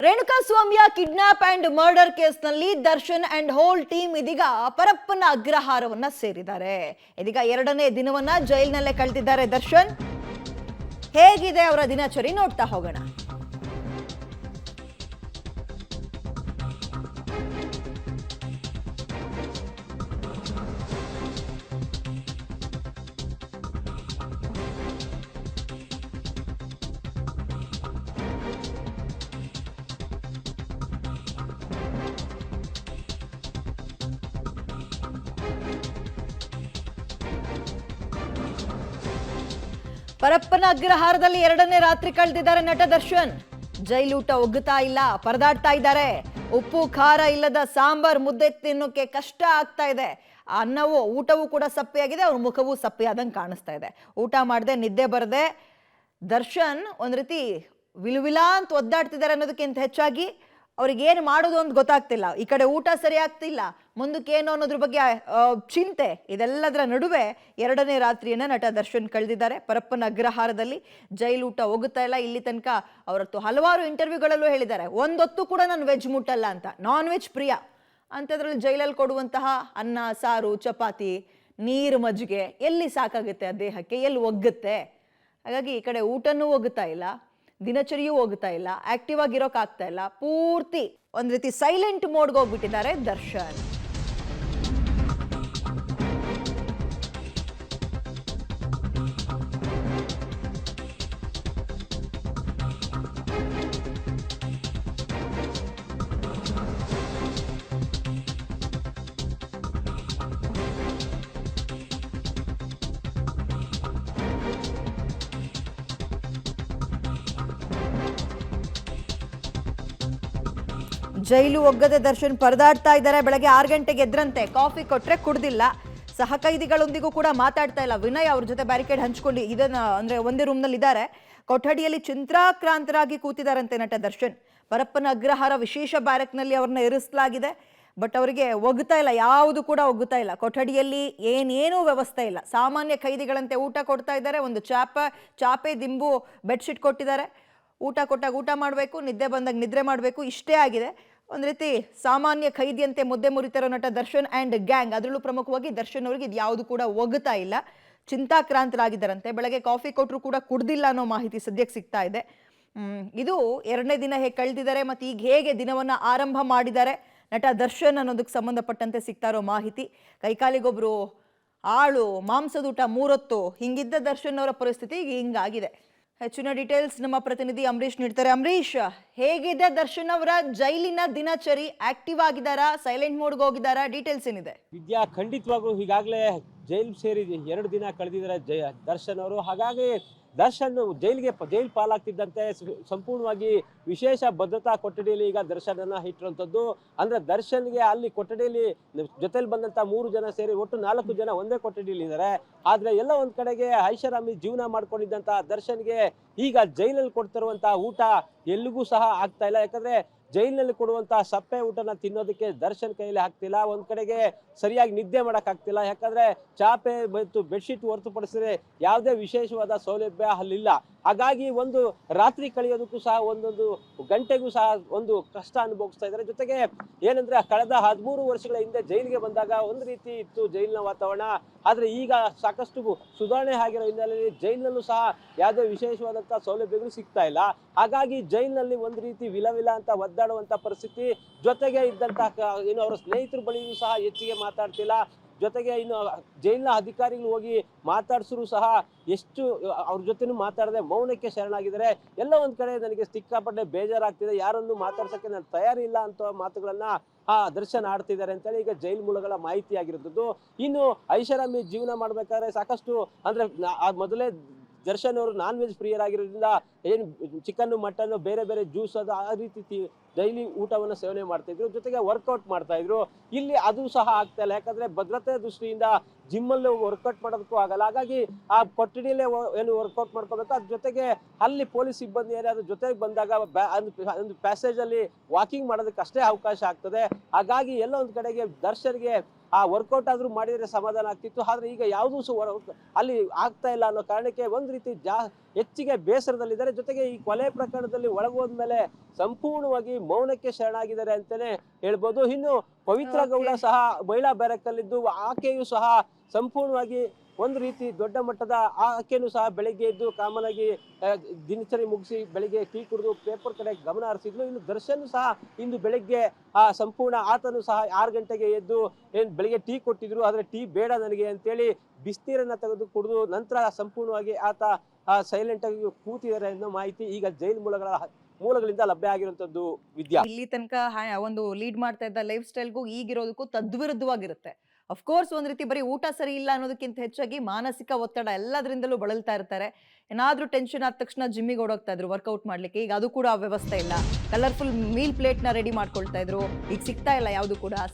ರೇಣುಕಾಸ್ವಾಮಿಯ kidnap and murder ಕೇಸ್ನಲ್ಲಿ Darshan and whole team ಇದೀಗ ಪರಪ್ಪನ ಅಗ್ರಹಾರವನ್ನ ಸೇರಿದ್ದಾರೆ. ಇದೀಗ ಎರಡನೇ ದಿನವನ್ನ ಜೈಲಿನಲ್ಲೇ ಕಳೆದಿದ್ದಾರೆ ದರ್ಶನ್. ಹೇಗಿದೆ ಅವರ ದಿನಚರಿ ನೋಡ್ತಾ ಹೋಗೋಣ. ಪರಪ್ಪನ ಅಗ್ರಹಾರದಲ್ಲಿ ಎರಡನೇ ರಾತ್ರಿ ಕಳೆದಿದ್ದಾರೆ ನಟ ದರ್ಶನ್. ಜೈಲೂಟ ಒಗ್ಗುತ್ತಾ ಇಲ್ಲ, ಪರದಾಡ್ತಾ ಇದ್ದಾರೆ. ಉಪ್ಪು ಖಾರ ಇಲ್ಲದ ಸಾಂಬಾರ್ ಮುದ್ದೆ ತಿನ್ನೋಕೆ ಕಷ್ಟ ಆಗ್ತಾ ಇದೆ. ಊಟವೂ ಕೂಡ ಸಪ್ಪೆಯಾಗಿದೆ, ಅವ್ರ ಮುಖವೂ ಸಪ್ಪೆಯಾದಂಗೆ ಕಾಣಿಸ್ತಾ ಇದೆ. ಊಟ ಮಾಡದೆ, ನಿದ್ದೆ ಬರದೆ ದರ್ಶನ್ ಒಂದ್ ರೀತಿ ವಿಲುವಿಲ ಅಂತ ಒದ್ದಾಡ್ತಿದ್ದಾರೆ ಅನ್ನೋದಕ್ಕಿಂತ ಹೆಚ್ಚಾಗಿ ಅವ್ರಿಗೆ ಏನು ಮಾಡೋದು ಅಂತ ಗೊತ್ತಾಗ್ತಿಲ್ಲ. ಈ ಕಡೆ ಊಟ ಸರಿ ಆಗ್ತಿಲ್ಲ, ಮುಂದಕ್ಕೇನು ಅನ್ನೋದ್ರ ಬಗ್ಗೆ ಚಿಂತೆ. ಇದೆಲ್ಲದರ ನಡುವೆ ಎರಡನೇ ರಾತ್ರಿಯನ್ನ ನಟ ದರ್ಶನ್ ಕಳೆದಿದ್ದಾರೆ ಪರಪ್ಪನ ಅಗ್ರಹಾರದಲ್ಲಿ. ಜೈಲೂಟ ಹೋಗುತ್ತಾ ಇಲ್ಲ. ಇಲ್ಲಿ ತನಕ ಅವರತ್ತು ಹಲವಾರು ಇಂಟರ್ವ್ಯೂಗಳಲ್ಲೂ ಹೇಳಿದ್ದಾರೆ, ಒಂದೊತ್ತು ಕೂಡ ನಾನು ವೆಜ್ ಮುಟ್ಟಲ್ಲ ಅಂತ, ನಾನ್ ವೆಜ್ ಪ್ರಿಯ ಅಂಥದ್ರಲ್ಲಿ ಜೈಲಲ್ಲಿ ಕೊಡುವಂತಹ ಅನ್ನ, ಸಾರು, ಚಪಾತಿ, ನೀರು, ಮಜ್ಜಿಗೆ ಎಲ್ಲಿ ಸಾಕಾಗುತ್ತೆ ಆ ದೇಹಕ್ಕೆ, ಎಲ್ಲಿ ಒಗ್ಗುತ್ತೆ. ಹಾಗಾಗಿ ಈ ಕಡೆ ಊಟನೂ ಹೋಗುತ್ತಾ ಇಲ್ಲ, ದಿನಚರಿಯೂ ಹೋಗ್ತಾ ಇಲ್ಲ, ಆಕ್ಟಿವ್ ಆಗಿರೋಕ್ಕಾಗ್ತಾ ಇಲ್ಲ. ಪೂರ್ತಿ ಒಂದ್ ರೀತಿ ಸೈಲೆಂಟ್ ಮೋಡ್ಗೆ ಹೋಗ್ಬಿಟ್ಟಿದ್ದಾರೆ ದರ್ಶನ್. ಜೈಲು ಒಗ್ಗದೆ ದರ್ಶನ್ ಪರದಾಡ್ತಾ ಇದ್ದಾರೆ. ಬೆಳಗ್ಗೆ 6 ಗಂಟೆಗೆ ಎದ್ರಂತೆ, ಕಾಫಿ ಕೊಟ್ರೆ ಕುಡ್ದಿಲ್ಲ. ಸಹ ಕೈದಿಗಳೊಂದಿಗೂ ಕೂಡ ಮಾತಾಡ್ತಾ ಇಲ್ಲ. ವಿನಯ್ ಅವ್ರ ಜೊತೆ ಬ್ಯಾರಿಕೇಡ್ ಹಂಚ್ಕೊಂಡು ಅಂದ್ರೆ ಒಂದೇ ರೂಮ್ ನಲ್ಲಿ ಇದ್ದಾರೆ. ಕೊಠಡಿಯಲ್ಲಿ ಚಿಂತಾಕ್ರಾಂತರಾಗಿ ಕೂತಿದಾರಂತೆ ನಟ ದರ್ಶನ್. ಪರಪ್ಪನ ಅಗ್ರಹಾರ ವಿಶೇಷ ಬ್ಯಾರಕ್ನಲ್ಲಿ ಅವ್ರನ್ನ ಇರಿಸಲಾಗಿದೆ. ಬಟ್ ಅವರಿಗೆ ಒಗ್ತಾ ಇಲ್ಲ, ಯಾವುದು ಕೂಡ ಒಗ್ಗುತ್ತಾ ಇಲ್ಲ. ಕೊಠಡಿಯಲ್ಲಿ ಏನೇನೂ ವ್ಯವಸ್ಥೆ ಇಲ್ಲ. ಸಾಮಾನ್ಯ ಖೈದಿಗಳಂತೆ ಊಟ ಕೊಡ್ತಾ ಇದ್ದಾರೆ. ಒಂದು ಚಾಪೆ ದಿಂಬು ಬೆಡ್ಶೀಟ್ ಕೊಟ್ಟಿದ್ದಾರೆ. ಊಟ ಕೊಟ್ಟಾಗ ಊಟ ಮಾಡಬೇಕು, ನಿದ್ದೆ ಬಂದಾಗ ನಿದ್ರೆ ಮಾಡಬೇಕು, ಇಷ್ಟೇ ಆಗಿದೆ. ಒಂದು ರೀತಿ ಸಾಮಾನ್ಯ ಖೈದಿಯಂತೆ ಮುದ್ದೆ ಮುರಿತಿರೋ ನಟ ದರ್ಶನ್ ಆ್ಯಂಡ್ ಗ್ಯಾಂಗ್. ಅದರಲ್ಲೂ ಪ್ರಮುಖವಾಗಿ ದರ್ಶನ್ ಅವರಿಗೆ ಇದು ಯಾವುದು ಕೂಡ ಒಗ್ಗುತ್ತಾ ಇಲ್ಲ. ಚಿಂತಾಕ್ರಾಂತರಾಗಿದ್ದಾರಂತೆ. ಬೆಳಗ್ಗೆ ಕಾಫಿ ಕೊಟ್ಟರು ಕೂಡ ಕುಡ್ದಿಲ್ಲ ಅನ್ನೋ ಮಾಹಿತಿ ಸದ್ಯಕ್ಕೆ ಸಿಗ್ತಾ ಇದೆ. ಇದು ಎರಡನೇ ದಿನ ಹೇಗೆ ಕಳೆದಿದ್ದಾರೆ ಮತ್ತು ಈಗ ಹೇಗೆ ದಿನವನ್ನು ಆರಂಭ ಮಾಡಿದ್ದಾರೆ ನಟ ದರ್ಶನ್ ಅನ್ನೋದಕ್ಕೆ ಸಂಬಂಧಪಟ್ಟಂತೆ ಸಿಗ್ತಾ ಇರೋ ಮಾಹಿತಿ. ಕೈಕಾಲಿಗೊಬ್ರು ಆಳು, ಮಾಂಸದೂಟ 3 ಹೊತ್ತು, ಹಿಂಗಿದ್ದ ದರ್ಶನ್ ಅವರ ಪರಿಸ್ಥಿತಿ ಈಗ ಹಿಂಗಾಗಿದೆ. ಹೆಚ್ಚಿನ ಡೀಟೇಲ್ಸ್ ನಮ್ಮ ಪ್ರತಿನಿಧಿ ಅಂಬರೀಶ್ ನೀಡ್ತಾರೆ. ಅಂಬರೀಶ್, ಹೇಗಿದೆ ದರ್ಶನ್ ಅವರ ಜೈಲಿನ ದಿನಚರಿ? ಆಕ್ಟಿವ್ ಆಗಿದ್ದಾರಾ, ಸೈಲೆಂಟ್ ಮೋಡ್ಗೆ ಹೋಗಿದ್ದಾರಾ? ಡೀಟೇಲ್ಸ್ ಏನಿದೆ? ವಿದ್ಯಾ, ಖಂಡಿತವಾಗ್ಲೂ ಈಗಾಗಲೇ ಜೈಲು ಸೇರಿ 2 ದಿನ ಕಳೆದಿದ್ದಾರೆ ದರ್ಶನ್ ಅವರು. ಹಾಗಾಗಿ ದರ್ಶನ್ ಜೈಲು ಪಾಲಾಗ್ತಿದ್ದಂತೆ ಸಂಪೂರ್ಣವಾಗಿ ವಿಶೇಷ ಭದ್ರತಾ ಕೊಠಡಿಯಲ್ಲಿ ಈಗ ದರ್ಶನ್ ಅನ್ನ ಇಟ್ಟಿರುವಂತದ್ದು. ಅಂದ್ರೆ ದರ್ಶನ್ಗೆ ಅಲ್ಲಿ ಕೊಠಡಿಯಲ್ಲಿ ಜೊತೆಲಿ ಬಂದಂತ 3 ಜನ ಸೇರಿ ಒಟ್ಟು 4 ಜನ ಒಂದೇ ಕೊಠಡಿಯಲ್ಲಿ ಇದ್ದಾರೆ. ಆದ್ರೆ ಎಲ್ಲ ಒಂದ್ ಕಡೆಗೆ ಐಷಾರಾಮಿ ಜೀವನ ಮಾಡ್ಕೊಂಡಿದ್ದಂತ ದರ್ಶನ್ಗೆ ಈಗ ಜೈಲಲ್ಲಿ ಕೊಡ್ತಿರುವಂತಹ ಊಟ ಎಲ್ಲಿಗೂ ಸಹ ಆಗ್ತಾ ಇಲ್ಲ. ಯಾಕಂದ್ರೆ ಜೈಲಿನಲ್ಲಿ ಕೊಡುವಂತಹ ಸಪ್ಪೆ ಊಟನ ತಿನ್ನೋದಕ್ಕೆ ದರ್ಶನ್ ಕೈಯಲ್ಲಿ ಆಗ್ತಿಲ್ಲ. ಒಂದ್ ಕಡೆಗೆ ಸರಿಯಾಗಿ ನಿದ್ದೆ ಮಾಡಕ್ ಆಗ್ತಿಲ್ಲ. ಯಾಕಂದ್ರೆ ಚಾಪೆ ಮತ್ತು ಬೆಡ್ಶೀಟ್ ಹೊರತುಪಡಿಸಿದ್ರೆ ಯಾವುದೇ ವಿಶೇಷವಾದ ಸೌಲಭ್ಯ ಅಲ್ಲಿಲ್ಲ. ಹಾಗಾಗಿ ಒಂದು ರಾತ್ರಿ ಕಳೆಯೋದಕ್ಕೂ ಸಹ ಒಂದೊಂದು ಗಂಟೆಗೂ ಸಹ ಒಂದು ಕಷ್ಟ ಅನುಭವಿಸ್ತಾ ಇದ್ದಾರೆ. ಜೊತೆಗೆ ಏನಂದ್ರೆ ಕಳೆದ 13 ವರ್ಷಗಳ ಹಿಂದೆ ಜೈಲಿಗೆ ಬಂದಾಗ ಒಂದು ರೀತಿ ಇತ್ತು ಜೈಲಿನ ವಾತಾವರಣ. ಆದ್ರೆ ಈಗ ಸಾಕಷ್ಟು ಸುಧಾರಣೆ ಆಗಿರೋ ಹಿನ್ನೆಲೆಯಲ್ಲಿ ಜೈಲಿನಲ್ಲೂ ಸಹ ಯಾವುದೇ ವಿಶೇಷವಾದಂತಹ ಸೌಲಭ್ಯಗಳು ಸಿಗ್ತಾ ಇಲ್ಲ. ಹಾಗಾಗಿ ಜೈಲಿನಲ್ಲಿ ಒಂದು ರೀತಿ ವಿಲವಿಲ ಅಂತ ಒದ್ದಾಡುವಂತ ಪರಿಸ್ಥಿತಿ. ಜೊತೆಗೆ ಇದ್ದಂತಹ ಏನು ಅವರ ಸ್ನೇಹಿತರ ಬಳಿಯೂ ಸಹ ಹೆಚ್ಚಿಗೆ ಮಾತಾಡ್ತಿಲ್ಲ. ಜೊತೆಗೆ ಇನ್ನು ಜೈಲಿನ ಅಧಿಕಾರಿಗಳು ಹೋಗಿ ಮಾತಾಡ್ಸರು ಸಹ ಎಷ್ಟು ಅವ್ರ ಜೊತೆನೂ ಮಾತಾಡದೆ ಮೌನಕ್ಕೆ ಶರಣಾಗಿದ್ದಾರೆ. ಎಲ್ಲ ಒಂದ್ ಕಡೆ ನನಗೆ ಸಿಕ್ಕಾಪಟ್ಟೆ ಬೇಜಾರಾಗ್ತಿದೆ, ಯಾರನ್ನು ಮಾತಾಡ್ಸಕ್ಕೆ ನಾನು ತಯಾರಿಲ್ಲ ಅಂತ ಮಾತುಗಳನ್ನ ದರ್ಶನ್ ಆಡ್ತಿದ್ದಾರೆ ಅಂತೇಳಿ ಈಗ ಜೈಲು ಮೂಲಗಳ ಮಾಹಿತಿ ಆಗಿರುತ್ತದೆ. ಇನ್ನು ಐಷಾರಾಮಿ ಜೀವನ ಮಾಡ್ಬೇಕಾದ್ರೆ ಸಾಕಷ್ಟು ಅಂದ್ರೆ ಮೊದಲೇ ದರ್ಶನ್ ಅವರು ನಾನ್ ವೆಜ್ ಪ್ರಿಯರಾಗಿರೋದ್ರಿಂದ ಏನು ಚಿಕನ್, ಮಟನ್, ಬೇರೆ ಬೇರೆ ಜ್ಯೂಸ್ ಅದು ಆ ರೀತಿ ಡೈಲಿ ಊಟವನ್ನು ಸೇವನೆ ಮಾಡ್ತಾ ಇದ್ರು. ಜೊತೆಗೆ ವರ್ಕೌಟ್ ಮಾಡ್ತಾ ಇದ್ರು. ಇಲ್ಲಿ ಅದು ಸಹ ಆಗ್ತಾ ಇಲ್ಲ. ಯಾಕಂದ್ರೆ ಭದ್ರತೆ ದೃಷ್ಟಿಯಿಂದ ಜಿಮ್ಮಲ್ಲಿ ವರ್ಕೌಟ್ ಮಾಡೋದಕ್ಕೂ ಆಗಲ್ಲ. ಹಾಗಾಗಿ ಆ ಕೊಠಡಿಯಲ್ಲೇ ಏನು ವರ್ಕೌಟ್ ಮಾಡ್ಕೋಬೇಕು. ಅದ್ರ ಜೊತೆಗೆ ಅಲ್ಲಿ ಪೊಲೀಸ್ ಸಿಬ್ಬಂದಿ ಏನಾದ್ರು ಜೊತೆಗೆ ಬಂದಾಗ ಒಂದು ಪ್ಯಾಸೇಜ್ ಅಲ್ಲಿ ವಾಕಿಂಗ್ ಮಾಡೋದಕ್ಕೆ ಅಷ್ಟೇ ಅವಕಾಶ ಆಗ್ತದೆ. ಹಾಗಾಗಿ ಎಲ್ಲ ಒಂದ್ ಕಡೆಗೆ ದರ್ಶನ್ಗೆ ಆ ವರ್ಕೌಟ್ ಆದ್ರೂ ಮಾಡಿದ್ರೆ ಸಮಾಧಾನ ಆಗ್ತಿತ್ತು. ಆದ್ರೆ ಈಗ ಯಾವ್ದು ಅಲ್ಲಿ ಆಗ್ತಾ ಇಲ್ಲ ಅನ್ನೋ ಕಾರಣಕ್ಕೆ ಒಂದ್ ರೀತಿ ಹೆಚ್ಚಿಗೆ ಬೇಸರದಲ್ಲಿದ್ದಾರೆ. ಜೊತೆಗೆ ಈ ಕೊಲೆ ಪ್ರಕರಣದಲ್ಲಿ ಒಳಗೋದ್ಮೇಲೆ ಸಂಪೂರ್ಣವಾಗಿ ಮೌನಕ್ಕೆ ಶರಣಾಗಿದ್ದಾರೆ ಅಂತಾನೆ ಹೇಳ್ಬೋದು. ಇನ್ನು ಪವಿತ್ರ ಗೌಡ ಸಹ ಮಹಿಳಾ ಬ್ಯಾರಕ್ಕಲ್ಲಿದ್ದು ಆಕೆಯೂ ಸಹ ಸಂಪೂರ್ಣವಾಗಿ ಒಂದು ರೀತಿ ದೊಡ್ಡ ಮಟ್ಟದ ಆಕೆನೂ ಸಹ ಬೆಳಿಗ್ಗೆ ಎದ್ದು ಕಾಮನ್ ಆಗಿ ದಿನಚರಿ ಮುಗಿಸಿ ಬೆಳಿಗ್ಗೆ ಟೀ ಕುಡಿದು ಪೇಪರ್ ಕಡೆ ಗಮನ ಹರಿಸಿದ್ಲು. ಇನ್ನು ದರ್ಶನ್ ಸಹ ಇಂದು ಬೆಳಿಗ್ಗೆ ಸಂಪೂರ್ಣ ಆತನು ಸಹ 6 ಗಂಟೆಗೆ ಎದ್ದು ಬೆಳಿಗ್ಗೆ ಟೀ ಕೊಟ್ಟಿದ್ರು, ಆದ್ರೆ ಟೀ ಬೇಡ ನನಗೆ ಅಂತೇಳಿ ಬಿಸಿನೀರನ್ನ ತೆಗೆದು ಕುಡಿದು ನಂತರ ಸಂಪೂರ್ಣವಾಗಿ ಆತ ಸೈಲೆಂಟ್ ಆಗಿ ಕೂತಿದ್ದಾರೆ ಅನ್ನೋ ಮಾಹಿತಿ ಈಗ ಜೈಲು ಮೂಲಗಳಿಂದ ಲಭ್ಯ ಆಗಿರುವಂತದ್ದು. ವಿದ್ಯಾ, ಇಲ್ಲಿ ತನಕ ಒಂದು ಲೀಡ್ ಮಾಡ್ತಾ ಇದ್ದ ಲೈಫ್ ಸ್ಟೈಲ್ಗೂ ಈಗಿರೋದಕ್ಕೂ ತದ್ವಿರುದ್ಧವಾಗಿರುತ್ತೆ. ಅಫ್ಕೋರ್ಸ್ ಒಂದ್ ರೀತಿ ಬರೀ ಊಟ ಸರಿ ಇಲ್ಲ ಅನ್ನೋದಕ್ಕಿಂತ ಹೆಚ್ಚಾಗಿ ಮಾನಸಿಕ ಒತ್ತಡ ಎಲ್ಲದರಿಂದಲೂ ಬಳಲ್ತಾ ಇರ್ತಾರೆ. ಏನಾದ್ರೂ ಟೆನ್ಷನ್ ಆದ ತಕ್ಷಣ ಜಿಮ್ಮಿಗೆ ಓಡೋಗ್ತಾ ಇದ್ರು ವರ್ಕೌಟ್ ಮಾಡ್ಲಿಕ್ಕೆ. ಈಗ ಅದು ಕೂಡ ವ್ಯವಸ್ಥೆ ಇಲ್ಲ. ಕಲರ್ಫುಲ್ ಮೀಲ್ ಪ್ಲೇಟ್ ನ ರೆಡಿ ಮಾಡ್ಕೊಳ್ತಾ ಇದ್ರು. ಈಗ ಸಿಗ್ತಾ ಇಲ್ಲ ಯಾವುದು ಕೂಡ.